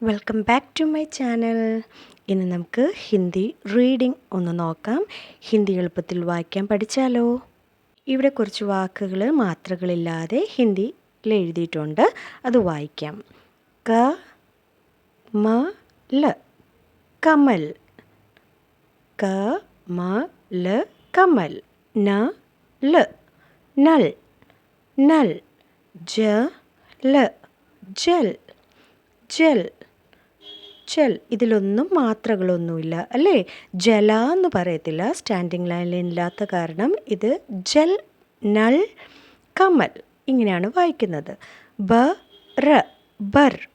Welcome back to my channel. ഇന്ന് നമുക്ക് Hindi reading ഒന്ന് നോക്കാം. ഹിന്ദി എളുപ്പത്തിൽ വായിക്കാൻ പഠിച്ചാലോ? ഇവിടെ കുറച്ച് വാക്കുകൾ മാത്രകളില്ലാതെ ഹിന്ദിയിൽ എഴുതിയിട്ടുണ്ട്, അത് വായിക്കാം. ക മ ല കമൽ. ക മ ല കമൽ. ന ല നൽ. നൽ. ജ ല ജൽ. ജൽ. ജൽ. ഇതിലൊന്നും മാത്രകളൊന്നുമില്ല അല്ലേ? ജല എന്ന് പറയത്തില്ല, സ്റ്റാൻഡിങ് ലൈനിൽ ഇല്ലാത്ത കാരണം ഇത് ജൽ, നൾ, കമൽ ഇങ്ങനെയാണ് വായിക്കുന്നത്. ബ റ ബർ.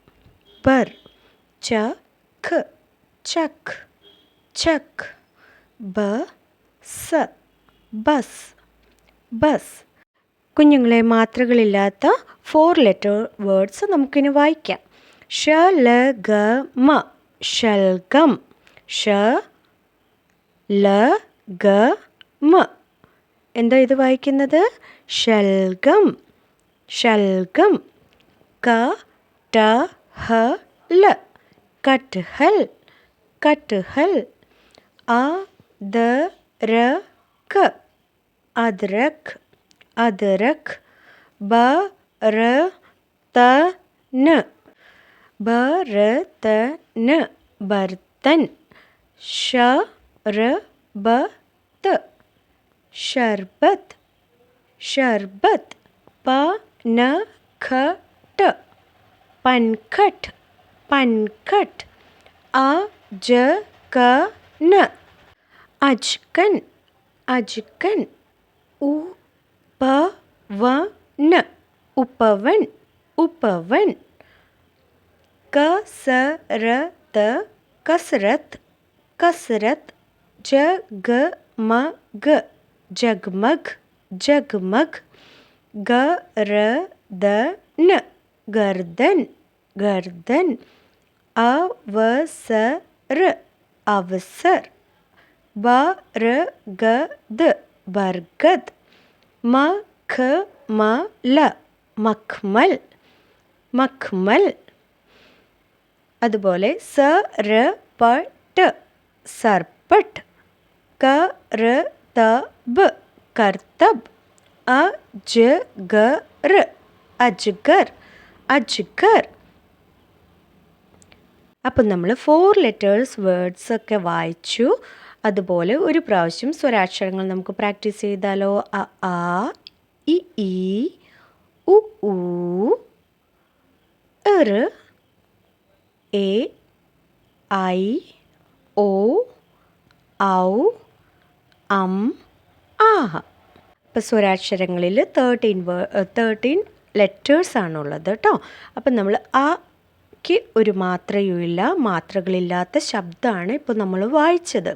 ബർ. ച ഖ ചഖ്. ചഖ്. ബ സ ബസ്. ബസ്. കുഞ്ഞുങ്ങളെ, മാത്രകളില്ലാത്ത 4 ലെറ്റർ വേർഡ്സ് നമുക്കിനി വായിക്കാം. ശലഗമ. ശൽഗം. ശലഗമ. എന്താ ഇത് വായിക്കുന്നത്? ശൽഗം. ശൽഗം. കടഹല. കട്ഹൽ. കട്ഹൽ. അദരക. അദ്രക്. അദ്രക്. ബർതൻ. ബർതൻ. ബർത്തൻ. ശർബത്ത്. ശർബത്ത്. ശർബത്ത്. പനഖട്ട്. പൻഖട്ട്. പൻഖട്ട്. അജകൻ. അജ്കൻ. അജ്കൻ. ഉപവൻ. ഉപവൻ. ഉപവൻ. കസരത്ത്. കസരത്ത്. കസരത്ത്. ജഗമഗ്. ജഗ്മഗ്. ജഗ്മഗ്. ഗർദൻ. ഗർദൻ. ഗർദൻ. അവസർ. അവസർ. ബർഗദ്. ബർഗദ്. മഖ്മല. മഖ്മൽ. മഖ്മൽ. അതുപോലെ സർപട്ട്. സർപ്പട്ട്. കർതബ്. കർത്തബ്. അജ്ഗർ. അജ്ഗർ. അജ്ഗർ. അപ്പം നമ്മൾ 4 ലെറ്റേഴ്സ് വേർഡ്സ് ഒക്കെ വായിച്ചു. അതുപോലെ ഒരു പ്രാവശ്യം സ്വരാക്ഷരങ്ങൾ നമുക്ക് പ്രാക്ടീസ് ചെയ്താലോ? അ ആ ഇ ഈ ഉ ഊ ഇർ എ ഐ ഓ ഔ അം ആഹ്. അപ്പോൾ സ്വരാക്ഷരങ്ങളിൽ 13 ലെറ്റേഴ്സാണുള്ളത് കേട്ടോ. അപ്പം നമ്മൾ ആക്ക് ഒരു മാത്രയുമില്ല, മാത്രകളില്ലാത്ത ശബ്ദമാണ് ഇപ്പോൾ നമ്മൾ വായിച്ചത്.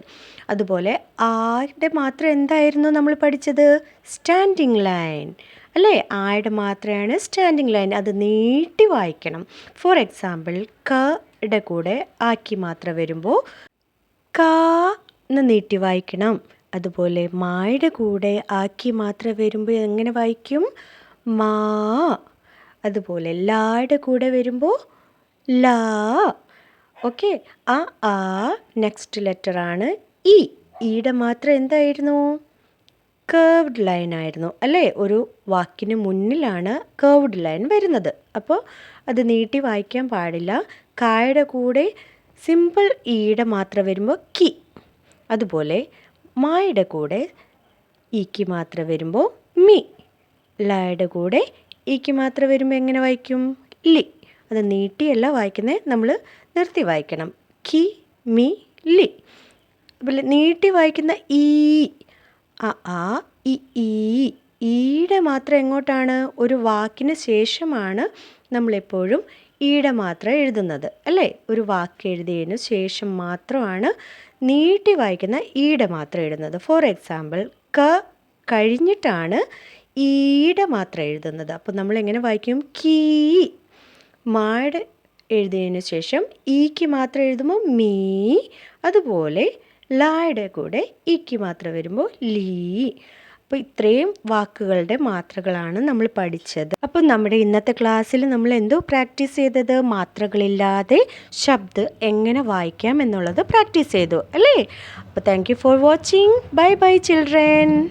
അതുപോലെ ആയുടെ മാത്രം എന്തായിരുന്നു നമ്മൾ പഠിച്ചത്? സ്റ്റാൻഡിങ് ലൈൻ അല്ലേ? ആയുടെ മാത്രമാണ് സ്റ്റാൻഡിങ് ലൈൻ, അത് നീട്ടി വായിക്കണം. ഫോർ എക്സാമ്പിൾ, കയുടെ കൂടെ ആക്കി മാത്രം വരുമ്പോൾ കാ എന്ന് നീട്ടി വായിക്കണം. അതുപോലെ മായുടെ കൂടെ ആക്കി മാത്രം വരുമ്പോൾ എങ്ങനെ വായിക്കും? മാ. അതുപോലെ ലായുടെ കൂടെ വരുമ്പോൾ ലാ. ഓക്കെ. ആ നെക്സ്റ്റ് ലെറ്ററാണ് ഇ. ഈയുടെ മാത്രം എന്തായിരുന്നു? കേർവ്ഡ് ലൈൻ ആയിരുന്നു അല്ലേ? ഒരു വാക്കിന് മുന്നിലാണ് കേർവ്ഡ് ലൈൻ വരുന്നത്. അപ്പോൾ അത് നീട്ടി വായിക്കാൻ പാടില്ല. കായുടെ കൂടെ സിമ്പിൾ ഈയുടെ മാത്രം വരുമ്പോൾ കി. അതുപോലെ മായുടെ കൂടെ ഈക്ക് മാത്രം വരുമ്പോൾ മി. ലായുടെ കൂടെ ഈക്ക് മാത്രം വരുമ്പോൾ എങ്ങനെ വായിക്കും? ലി. അത് നീട്ടിയല്ല വായിക്കുന്നത്, നമ്മൾ നിർത്തി വായിക്കണം. കി മി ലി. അതുപോലെ നീട്ടി വായിക്കുന്ന ഈ ആ ഇ ഈ. ഈയുടെ മാത്രം എങ്ങോട്ടാണ്? ഒരു വാക്കിന് ശേഷമാണ് നമ്മളെപ്പോഴും ഈയുടെ മാത്രം എഴുതുന്നത് അല്ലേ? ഒരു വാക്ക് എഴുതിയതിന് ശേഷം മാത്രമാണ് നീട്ടി വായിക്കുന്ന ഈയുടെ മാത്രം എഴുതുന്നത്. ഫോർ എക്സാമ്പിൾ, ക കഴിഞ്ഞിട്ടാണ് ഈയുടെ മാത്രം എഴുതുന്നത്. അപ്പോൾ നമ്മൾ എങ്ങനെ വായിക്കും? കീ. മായുടെ എഴുതിയതിന് ശേഷം ഈക്ക് മാത്രം എഴുതുമ്പോൾ മീ, അതുപോലെ ലായുടെ കൂടെ ഈക്ക് മാത്രം വരുമ്പോൾ ലീ. അപ്പോൾ ഇത്രയും വാക്കുകളുടെ മാത്രകളാണ് നമ്മൾ പഠിച്ചത്. അപ്പോൾ നമ്മുടെ ഇന്നത്തെ ക്ലാസ്സിൽ നമ്മൾ എന്തോ പ്രാക്ടീസ് ചെയ്തത്? മാത്രകളില്ലാതെ ശബ്ദം എങ്ങനെ വായിക്കാം എന്നുള്ളത് പ്രാക്ടീസ് ചെയ്തു അല്ലേ? അപ്പോൾ thank you for watching. Bye bye children.